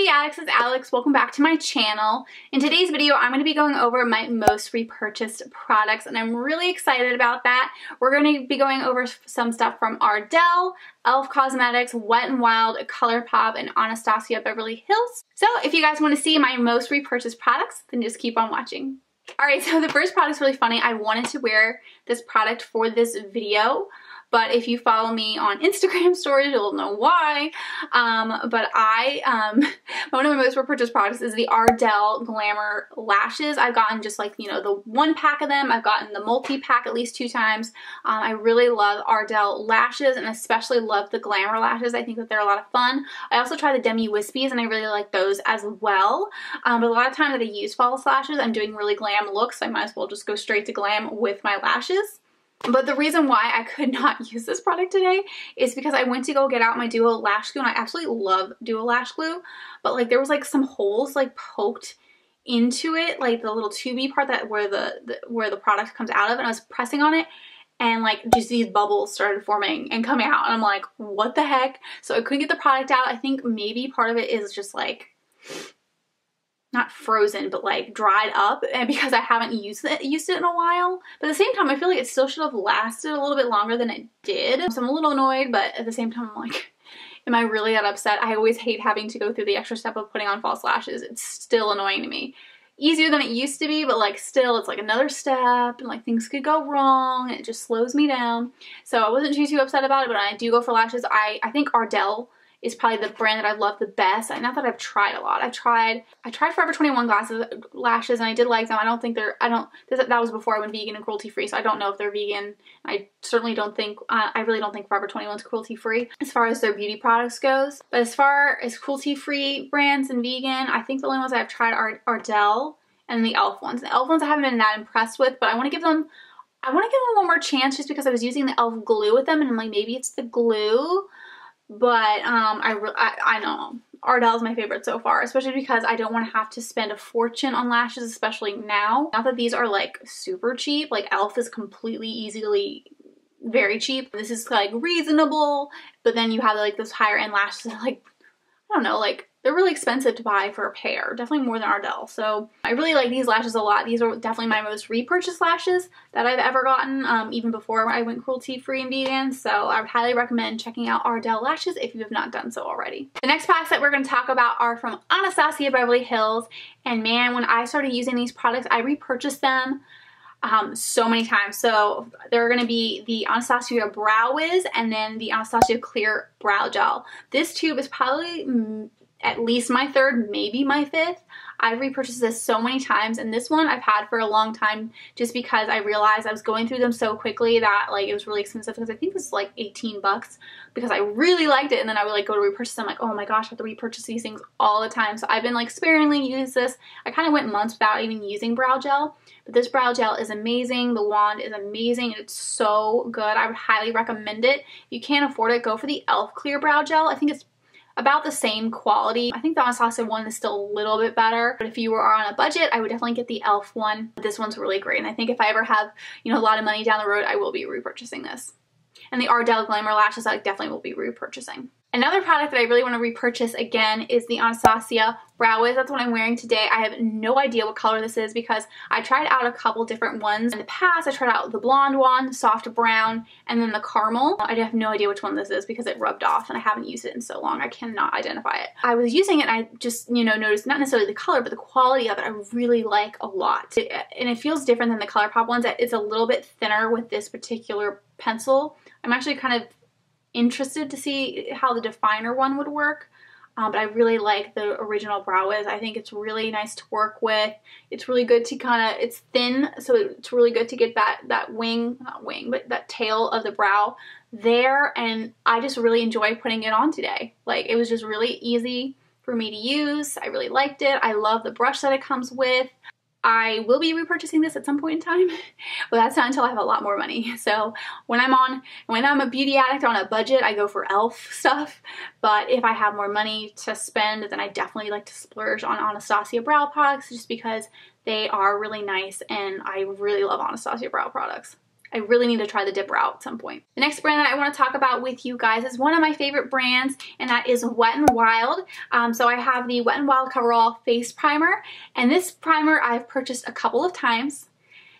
Addicts, it's Alex. Welcome back to my channel. In today's video, I'm going to be going over my most repurchased products, and I'm really excited about that. We're going to be going over some stuff from Ardell, e.l.f. Cosmetics, WetnWild, ColourPop, and Anastasia Beverly Hills. So if you guys want to see my most repurchased products, then just keep on watching. Alright, so the first product's really funny. I wanted to wear this product for this video, but if you follow me on Instagram stories, you'll know why. But one of my most repurchased products is the Ardell Glamour Lashes. I've gotten just like, the one pack of them. I've gotten the multi-pack at least 2 times. I really love Ardell lashes, and especially love the Glamour lashes. I think that they're a lot of fun. I also try the Demi Wispies, and I really like those as well. But a lot of times that I use false lashes, I'm doing really glam looks, so I might as well just go straight to glam with my lashes. But the reason why I could not use this product today is because I went to go get out my Duo Lash Glue, and I absolutely love Duo Lash Glue, but like there was like some holes like poked into it, like the little tubey part that where the product comes out of, and I was pressing on it, and like just these bubbles started forming and coming out, and I'm like, what the heck? So I couldn't get the product out. I think maybe part of it is just like not frozen, but like dried up, and because I haven't used it in a while. But at the same time, I feel like it still should have lasted a little bit longer than it did. So I'm a little annoyed, but at the same time, I'm like, am I really that upset? I always hate having to go through the extra step of putting on false lashes. It's still annoying to me. Easier than it used to be, but like still it's like another step, and like things could go wrong, and it just slows me down. So I wasn't too upset about it, but when I do go for lashes, I think Ardell is probably the brand that I love the best. Not that I've tried a lot. I tried Forever 21 lashes, and I did like them. That was before I went vegan and cruelty-free, so I don't know if they're vegan. I certainly don't think, I really don't think Forever 21's cruelty-free as far as their beauty products goes. But as far as cruelty-free brands and vegan, I think the only ones I've tried are Ardell and the e.l.f. ones. The e.l.f. ones I haven't been that impressed with, but I want to give them one more chance just because I was using the e.l.f. glue with them, and I'm like, maybe it's the glue. But I know Ardell is my favorite so far, especially because I don't want to have to spend a fortune on lashes, especially now. Not that these are like super cheap, like e.l.f. is completely easily very cheap. This is like reasonable, but then you have like those higher end lashes that are like, I don't know, like they're really expensive to buy for a pair, definitely more than Ardell. So I really like these lashes a lot. These are definitely my most repurchased lashes that I've ever gotten, even before I went cruelty-free and vegan. So I would highly recommend checking out Ardell lashes if you have not done so already. The next packs that we're going to talk about are from Anastasia Beverly Hills, and man, when I started using these products, I repurchased them so many times. So they're going to be the Anastasia Brow Wiz and then the Anastasia Clear Brow Gel. This tube is probably at least my 3rd, maybe my 5th. I've repurchased this so many times, and this one I've had for a long time just because I realized I was going through them so quickly that like it was really expensive, because I think this was like 18 bucks because I really liked it, and then I would like go to repurchase them, like, oh my gosh, I have to repurchase these things all the time. So I've been like sparingly use this. I kind of went months without even using brow gel, but this brow gel is amazing. The wand is amazing. It's so good. I would highly recommend it. If you can't afford it, go for the e.l.f. Clear Brow Gel. I think it's about the same quality. I think the Anastasia one is still a little bit better, but if you are on a budget, I would definitely get the e.l.f. one. This one's really great, and I think if I ever have, a lot of money down the road, I will be repurchasing this. And the Ardell Glamour Lashes, I definitely will be repurchasing. Another product that I really want to repurchase again is the Anastasia Brow Wiz. That's what I'm wearing today. I have no idea what color this is because I tried out a couple different ones in the past. I tried out the blonde one, soft brown, and then the caramel. I have no idea which one this is because it rubbed off and I haven't used it in so long. I cannot identify it. I was using it and I just, noticed not necessarily the color, but the quality of it I really like a lot. And it feels different than the ColourPop ones. It's a little bit thinner with this particular pencil. I'm actually kind of interested to see how the definer one would work, but I really like the original Brow Wiz. I think it's really nice to work with. It's really good to it's thin, so it's really good to get that but that tail of the brow there, and I just really enjoy putting it on today. Like, it was just really easy for me to use. I really liked it. I love the brush that it comes with. I will be repurchasing this at some point in time, but that's not until I have a lot more money. So when I'm a beauty addict on a budget, I go for e.l.f. stuff. But if I have more money to spend, then I definitely like to splurge on Anastasia brow products just because they are really nice, and I really love Anastasia brow products. I really need to try the dipper out at some point. The next brand that I want to talk about with you guys is one of my favorite brands, and that is Wet n Wild. So I have the Wet n Wild Coverall Face Primer, and this primer I've purchased a couple of times.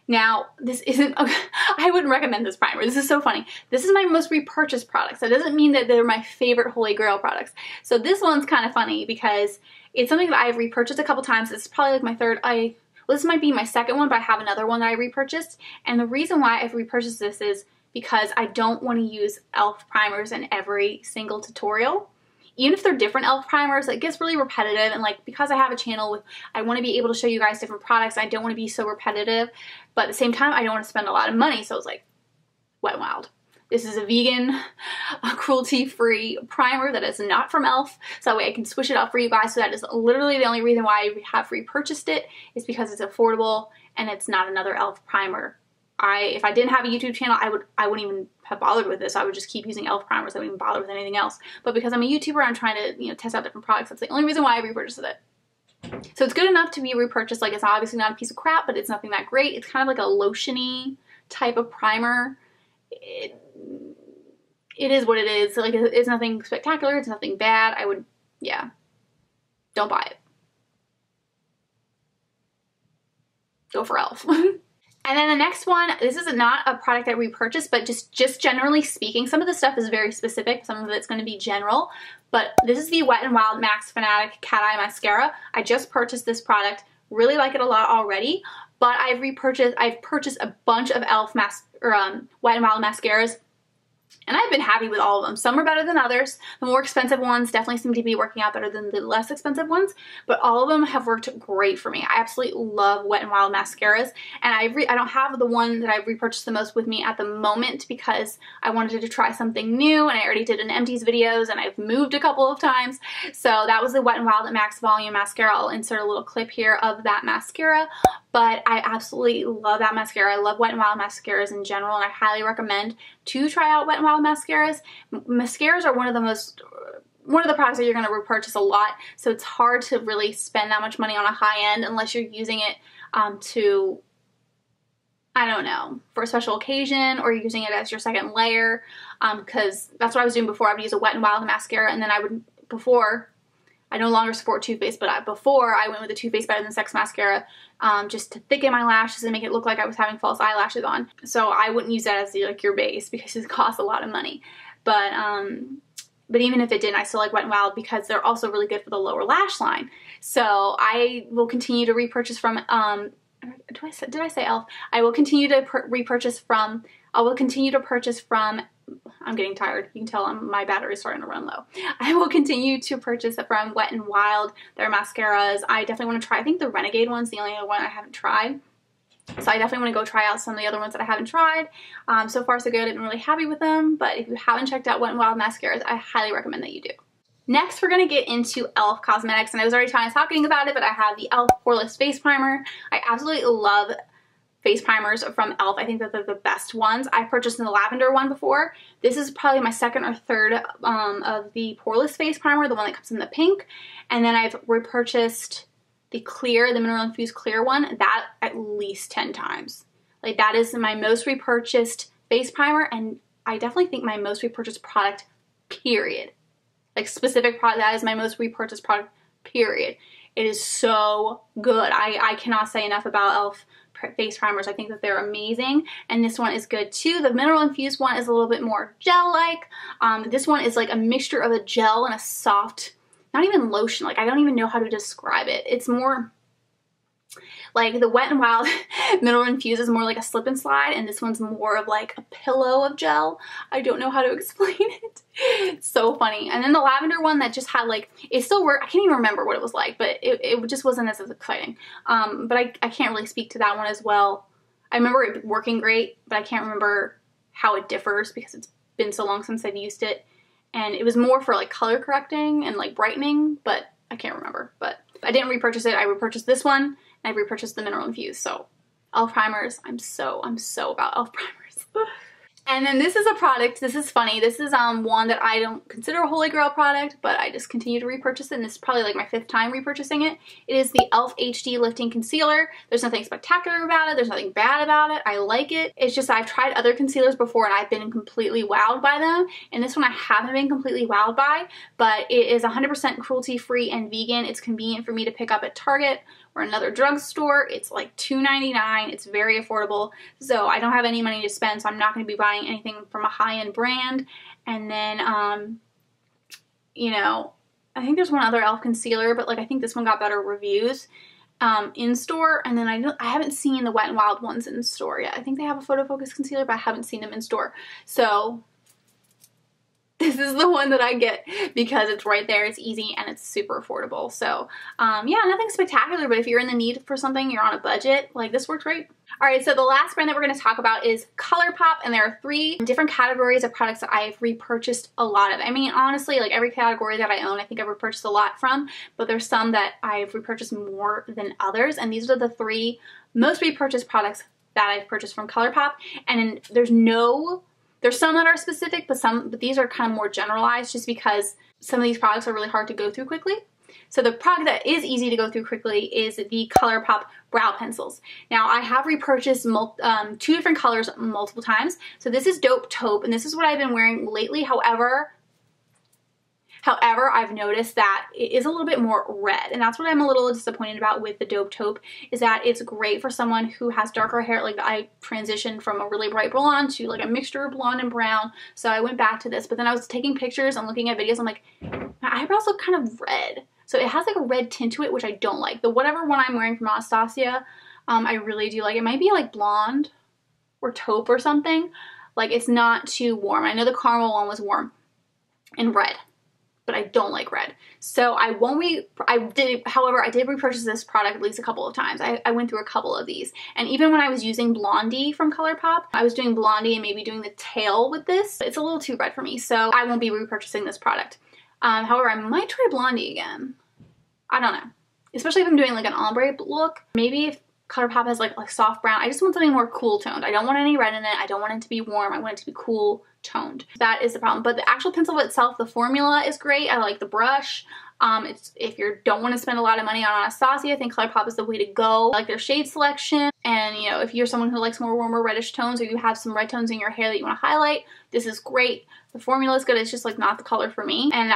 Now, this isn't, I wouldn't recommend this primer. This is so funny. This is my most repurchased products. That doesn't mean that they're my favorite Holy Grail products. So this one's kind of funny because it's something that I've repurchased a couple times. It's probably like my third, well, this might be my second one, but I have another one that I repurchased. And the reason why I've repurchased this is because I don't want to use e.l.f. primers in every single tutorial. Even if they're different e.l.f. primers, it gets really repetitive, and like because I have a channel with, I want to be able to show you guys different products, I don't want to be so repetitive, but at the same time I don't want to spend a lot of money, so it's like Wet n Wild. This is a vegan, cruelty-free primer that is not from e.l.f., so that way I can switch it up for you guys. So that is literally the only reason why I have repurchased it, is because it's affordable and it's not another e.l.f. primer. If I didn't have a YouTube channel, I wouldn't even have bothered with this. I would just keep using e.l.f. primers. I wouldn't even bother with anything else. But because I'm a YouTuber, I'm trying to, you know, test out different products. That's the only reason why I repurchased it. So it's good enough to be repurchased. Like, it's obviously not a piece of crap, but it's nothing that great. It's kind of like a lotiony type of primer. It is what it is. Like, it's nothing spectacular. It's nothing bad. Yeah, don't buy it. Go for e.l.f. And then the next one, this is not a product I repurchased, but just generally speaking, some of the stuff is very specific. Some of it's going to be general, but this is the Wet n Wild Max Fanatic Cat Eye Mascara. I just purchased this product. Really like it a lot already, but I've purchased a bunch of e.l.f. Wet n Wild mascaras, and I've been happy with all of them. Some are better than others. The more expensive ones definitely seem to be working out better than the less expensive ones, but all of them have worked great for me. I absolutely love Wet n Wild mascaras, and I don't have the one that I've repurchased the most with me at the moment because I wanted to try something new, and I already did an empties videos, and I've moved a couple of times. So that was the Wet n Wild Max Volume Mascara. I'll insert a little clip here of that mascara, but I absolutely love that mascara. I love Wet n Wild mascaras in general, and I highly recommend to try out Wet n Wild mascaras. Mascaras are one of the products that you're going to repurchase a lot, so it's hard to really spend that much money on a high end unless you're using it to, I don't know, for a special occasion, or you're using it as your second layer, because that's what I was doing before. I would use a Wet n Wild mascara, and then I no longer support Too Faced, but before I went with the Too Faced Better Than Sex mascara just to thicken my lashes and make it look like I was having false eyelashes on. So I wouldn't use that as like your base because it costs a lot of money. But even if it didn't, I still like Wet n Wild because they're also really good for the lower lash line. So I will continue to repurchase from, did I say e.l.f.? I will continue to purchase from, I'm getting tired. You can tell my battery's starting to run low. I will continue to purchase from Wet n Wild, their mascaras. I definitely want to try, I think the Renegade one's the only other one I haven't tried. So I definitely want to go try out some of the other ones that I haven't tried. So far so good. I've been really happy with them. But if you haven't checked out Wet n Wild mascaras, I highly recommend that you do. Next, we're going to get into e.l.f. Cosmetics. And I was already talking about it, but I have the e.l.f. Poreless Face Primer. I absolutely love face primers from e.l.f. I think that they're the best ones. I purchased the lavender one before. This is probably my second or third of the poreless face primer, the one that comes in the pink. And then I've repurchased the clear, the mineral infused clear one, that at least 10 times. Like, that is my most repurchased face primer, and I definitely think my most repurchased product, period. Like, specific product, that is my most repurchased product, period. It is so good. I cannot say enough about e.l.f. face primers. I think that they're amazing, and this one is good too. The mineral infused one is a little bit more gel-like. This one is like a mixture of a gel and a soft, not even lotion, like I don't even know how to describe it. It's more like the Wet n Wild mineral infused is more like a slip and slide, and this one's more of like a pillow of gel. I don't know how to explain it. It's so funny. And then the lavender one that just had like, it still worked. I can't even remember what it was like, but it just wasn't as exciting. But I can't really speak to that one as well. I remember it working great, but I can't remember how it differs because it's been so long since I've used it. And it was more for like color correcting and like brightening, but I can't remember. But I didn't repurchase it. I repurchased this one, and I repurchased the mineral infused. So e.l.f. primers, I'm so about e.l.f. primers. And then this is a product, this is funny, this is one that I don't consider a holy grail product, but I just continue to repurchase it, and this is probably like my 5th time repurchasing it. It is the e.l.f. HD Lifting Concealer. There's nothing spectacular about it, there's nothing bad about it, I like it. It's just I've tried other concealers before and I've been completely wowed by them, and this one I haven't been completely wowed by, but it is 100% cruelty-free and vegan. It's convenient for me to pick up at Target or another drugstore. It's like $2.99. It's very affordable. So I don't have any money to spend, so I'm not going to be buying anything from a high-end brand. And then, you know, I think there's one other e.l.f. concealer, but like I think this one got better reviews in store. And then I haven't seen the Wet n Wild ones in store yet. I think they have a photo focus concealer, but I haven't seen them in store. So this is the one that I get because it's right there, it's easy, and it's super affordable. So, yeah, nothing spectacular, but if you're in the need for something, you're on a budget, like this works great. Alright, so the last brand that we're going to talk about is ColourPop, and there are 3 different categories of products that I've repurchased a lot of. I mean, honestly, like every category that I own, I think I've repurchased a lot from, but there's some that I've repurchased more than others, and these are the 3 most repurchased products that I've purchased from ColourPop, and there's some that are specific, but these are kind of more generalized just because some of these products are really hard to go through quickly. So the product that is easy to go through quickly is the ColourPop brow pencils. Now I have repurchased 2 different colors multiple times. So this is Dope Taupe, and this is what I've been wearing lately. However, I've noticed that it is a little bit more red, and that's what I'm a little disappointed about with the Dope Taupe, is that it's great for someone who has darker hair. Like I transitioned from a really bright blonde to like a mixture of blonde and brown, so I went back to this, but then I was taking pictures and looking at videos, I'm like, my eyebrows look kind of red. So it has like a red tint to it, which I don't like. The whatever one I'm wearing from Anastasia, I really do like. It might be like blonde or taupe or something. Like it's not too warm. I know the caramel one was warm and red, but I don't like red. So however, I did repurchase this product at least a couple of times. I went through a couple of these. And even when I was using Blondie from ColourPop, I was doing Blondie and maybe doing the tail with this. It's a little too red for me, so I won't be repurchasing this product. However, I might try Blondie again. I don't know. Especially if I'm doing like an ombre look. Maybe if ColourPop has like soft brown. I just want something more cool toned. I don't want any red in it. I don't want it to be warm. I want it to be cool toned. That is the problem. But the actual pencil itself, the formula is great. I like the brush. If you don't want to spend a lot of money on Anastasia, I think ColourPop is the way to go. I like their shade selection, and you know, if you're someone who likes more warmer reddish tones, or you have some red tones in your hair that you want to highlight, this is great. The formula is good, it's just like not the color for me. And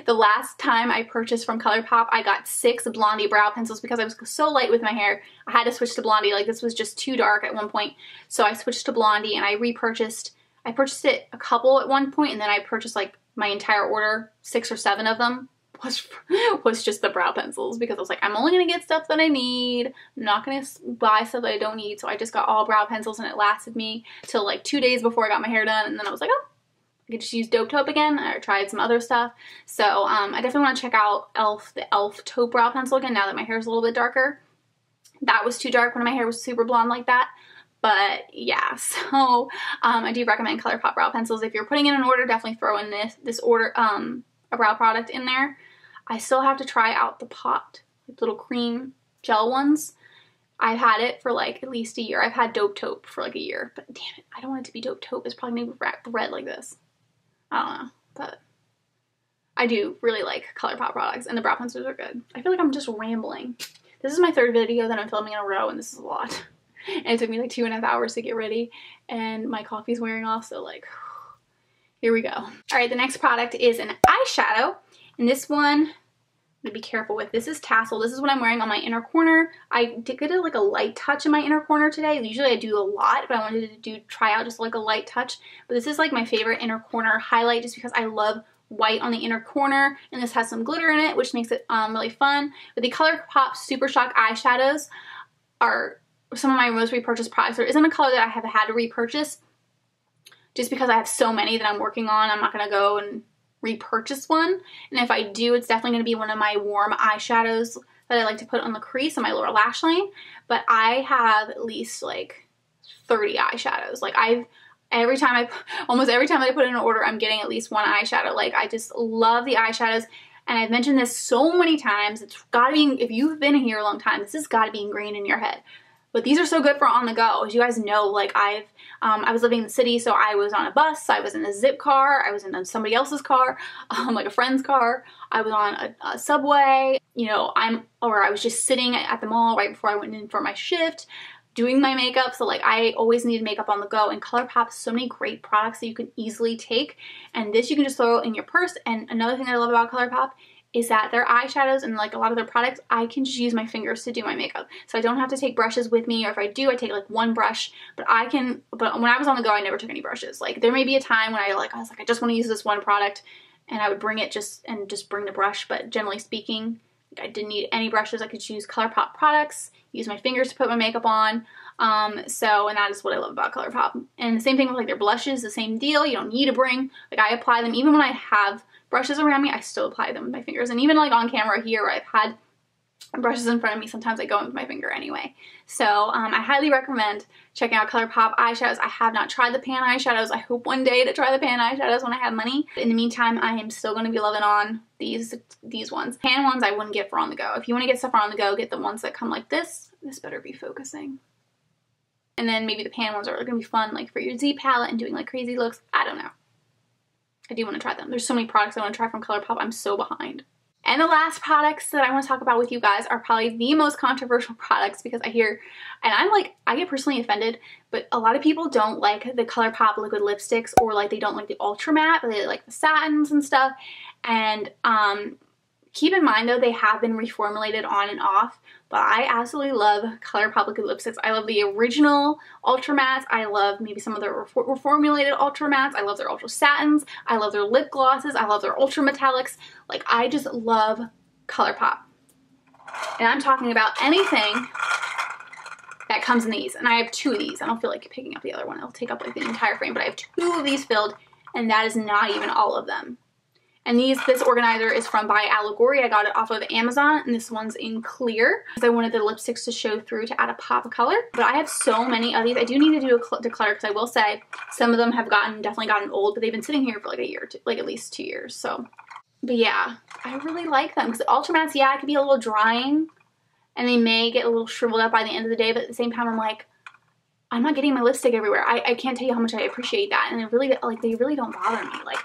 the last time I purchased from ColourPop, I got 6 Blondie brow pencils because I was so light with my hair. I had to switch to Blondie, like this was just too dark at one point. So I switched to Blondie and I purchased it a couple at one point, and then I purchased like my entire order, 6 or 7 of them. Was just the brow pencils, because I was like, I'm only gonna get stuff that I need. I'm not gonna buy stuff that I don't need. So I just got all brow pencils, and it lasted me till like 2 days before I got my hair done, and then I was like, oh, I could just use Dope Taupe again. I tried some other stuff. So I definitely want to check out the e.l.f. Taupe brow pencil again now that my hair is a little bit darker. That was too dark when my hair was super blonde like that. But yeah, so I do recommend ColourPop brow pencils. If you're putting in an order, definitely throw in this order a brow product in there. I still have to try out the pot, like little cream gel ones. I've had it for like at least a year. I've had Dope Taupe for like a year, but damn it, I don't want it to be Dope Taupe. It's probably gonna be red like this. I don't know, but I do really like ColourPop products, and the brow pencils are good. I feel like I'm just rambling. This is my 3rd video that I'm filming in a row, and this is a lot. And it took me like 2.5 hours to get ready, and my coffee's wearing off, so like, here we go. All right, the next product is an eyeshadow. And this one, I'm gonna be careful with. This is Tassel. This is what I'm wearing on my inner corner. I did get like a light touch in my inner corner today. Usually I do a lot, but I wanted to try out just like a light touch. But this is like my favorite inner corner highlight, just because I love white on the inner corner, and this has some glitter in it, which makes it really fun. But the ColourPop Super Shock eyeshadows are some of my most repurchased products. There isn't a color that I have had to repurchase, just because I have so many that I'm working on. I'm not gonna go and repurchase one, and if I do, it's definitely going to be one of my warm eyeshadows that I like to put on the crease on my lower lash line. But I have at least like 30 eyeshadows. Like almost every time I put in an order, I'm getting at least one eyeshadow. Like I just love the eyeshadows, and I've mentioned this so many times. It's gotta be, if you've been here a long time, this has got to be ingrained in your head. But these are so good for on the go. As you guys know, like I was living in the city, so I was on a bus, I was in a zip car, I was in somebody else's car, like a friend's car, I was on a subway, you know, or I was just sitting at the mall right before I went in for my shift, doing my makeup. So like I always need makeup on the go, and ColourPop has so many great products that you can easily take, and this you can just throw in your purse. And another thing I love about ColourPop is that their eyeshadows and like a lot of their products, I can just use my fingers to do my makeup. So I don't have to take brushes with me, or if I do, I take like one brush, but when I was on the go, I never took any brushes. Like there may be a time when I was like, I just want to use this one product, and I would bring it just bring the brush, but generally speaking, I didn't need any brushes. I could use ColourPop products, use my fingers to put my makeup on. And that is what I love about ColourPop. And the same thing with like their blushes, the same deal. You don't need to bring, like I apply them, even when I have brushes around me, I still apply them with my fingers. And even like on camera here where I've had brushes in front of me, sometimes I go in with my finger anyway. So I highly recommend checking out ColourPop eyeshadows. I have not tried the pan eyeshadows. I hope one day to try the pan eyeshadows when I have money. In the meantime, I am still going to be loving on these ones. Pan ones I wouldn't get for on the go. If you want to get stuff for on the go, get the ones that come like this. This better be focusing. And then maybe the pan ones are going to be fun like for your Z palette and doing like crazy looks. I don't know. I do want to try them. There's so many products I want to try from ColourPop. I'm so behind. And the last products that I want to talk about with you guys are probably the most controversial products, because I hear, and I get personally offended, but a lot of people don't like the ColourPop liquid lipsticks, or like they don't like the ultra matte, but they like the satins and stuff. And keep in mind though, they have been reformulated on and off, but I absolutely love ColourPop liquid lipsticks. I love the original ultra mattes. I love maybe some of their reformulated ultra mattes. I love their ultra satins. I love their lip glosses. I love their ultra metallics. Like I just love ColourPop. And I'm talking about anything that comes in these. And I have 2 of these. I don't feel like picking up the other one. It'll take up like the entire frame, but I have 2 of these filled, and that is not even all of them. And this organizer is from By Allegory. I got it off of Amazon, and this one's in clear because I wanted the lipsticks to show through to add a pop of color. But I have so many of these. I do need to do a declutter, because I will say some of them have definitely gotten old, but they've been sitting here for like a year or two, like at least 2 years. So, but yeah, I really like them because the ultra mattes, yeah, it can be a little drying, and they may get a little shriveled up by the end of the day. But at the same time, I'm like, I'm not getting my lipstick everywhere. I can't tell you how much I appreciate that, and they really don't bother me. Like,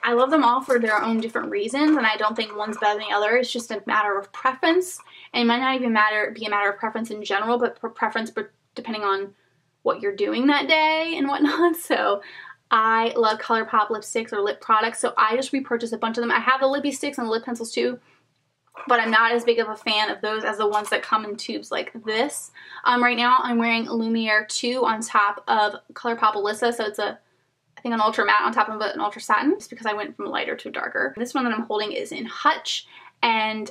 I love them all for their own different reasons, and I don't think one's better than the other. It's just a matter of preference, and it might not even be a matter of preference in general, but preference depending on what you're doing that day and whatnot. So I love ColourPop lipsticks or lip products, so I just repurchased a bunch of them. I have the lippy sticks and the lip pencils too, but I'm not as big of a fan of those as the ones that come in tubes like this. Right now I'm wearing Lumiere 2 on top of ColourPop Alyssa, so it's I think an ultra matte on top of an ultra satin, just because I went from lighter to darker. This one that I'm holding is in Hutch, and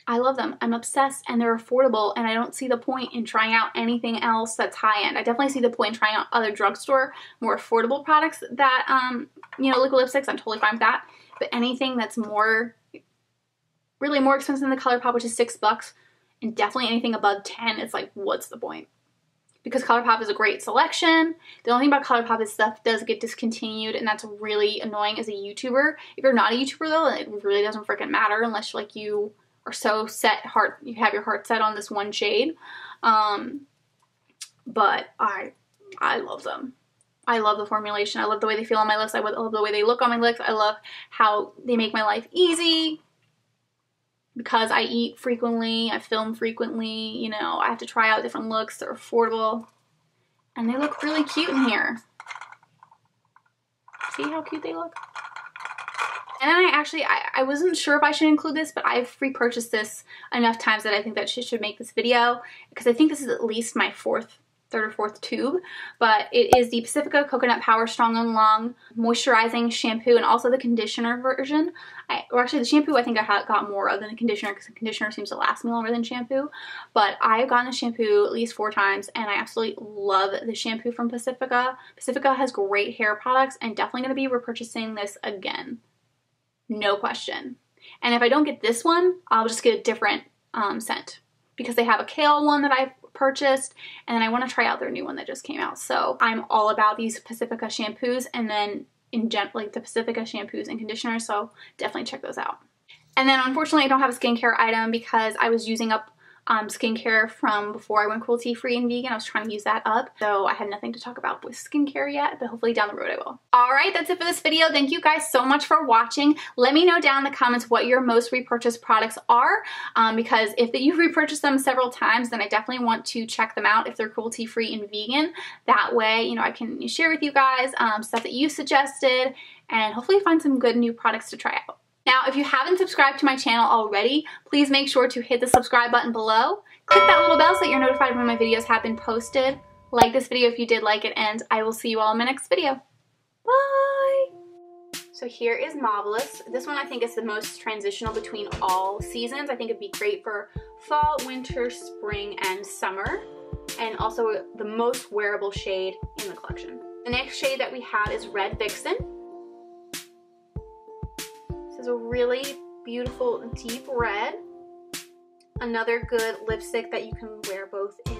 I love them. I'm obsessed, and they're affordable, and I don't see the point in trying out anything else that's high-end. I definitely see the point in trying out other drugstore, more affordable products that, you know, liquid lipsticks. I'm totally fine with that. But anything that's really more expensive than the ColourPop, which is $6, and definitely anything above 10, it's like, what's the point? Because ColourPop is a great selection. The only thing about ColourPop is stuff does get discontinued, and that's really annoying as a YouTuber. If you're not a YouTuber though, it really doesn't freaking matter unless like you are so you have your heart set on this one shade. But I love them. I love the formulation. I love the way they feel on my lips. I love the way they look on my lips. I love how they make my life easy. Because I eat frequently, I film frequently, you know, I have to try out different looks. They're affordable, and they look really cute in here. See how cute they look? And then I wasn't sure if I should include this, but I've repurchased this enough times that I think that she should make this video, because I think this is at least my third or fourth tube. But it is the Pacifica Coconut Power Strong and Long Moisturizing Shampoo, and also the conditioner version. Or actually the shampoo I think I got more of than the conditioner, because the conditioner seems to last me longer than shampoo. But I've gotten the shampoo at least 4 times, and I absolutely love the shampoo from Pacifica. Pacifica has great hair products, and definitely going to be repurchasing this again. No question. And if I don't get this one, I'll just get a different scent, because they have a kale one that I've purchased, and then I want to try out their new one that just came out. So I'm all about these Pacifica shampoos, and then like the Pacifica shampoos and conditioners, so definitely check those out. And then unfortunately I don't have a skincare item because I was using up skincare from before I went cruelty-free and vegan. I was trying to use that up, so I had nothing to talk about with skincare yet, but hopefully down the road I will. Alright, that's it for this video. Thank you guys so much for watching. Let me know down in the comments what your most repurchased products are, because if you've repurchased them several times, then I definitely want to check them out if they're cruelty-free and vegan. That way, you know, I can share with you guys stuff that you suggested and hopefully find some good new products to try out. Now, if you haven't subscribed to my channel already, please make sure to hit the subscribe button below. Click that little bell so that you're notified when my videos have been posted. Like this video if you did like it, and I will see you all in my next video. Bye! So here is Marvelous. This one I think is the most transitional between all seasons. I think it'd be great for fall, winter, spring, and summer. And also the most wearable shade in the collection. The next shade that we have is Red Vixen. This is a really beautiful deep red. Another good lipstick that you can wear both in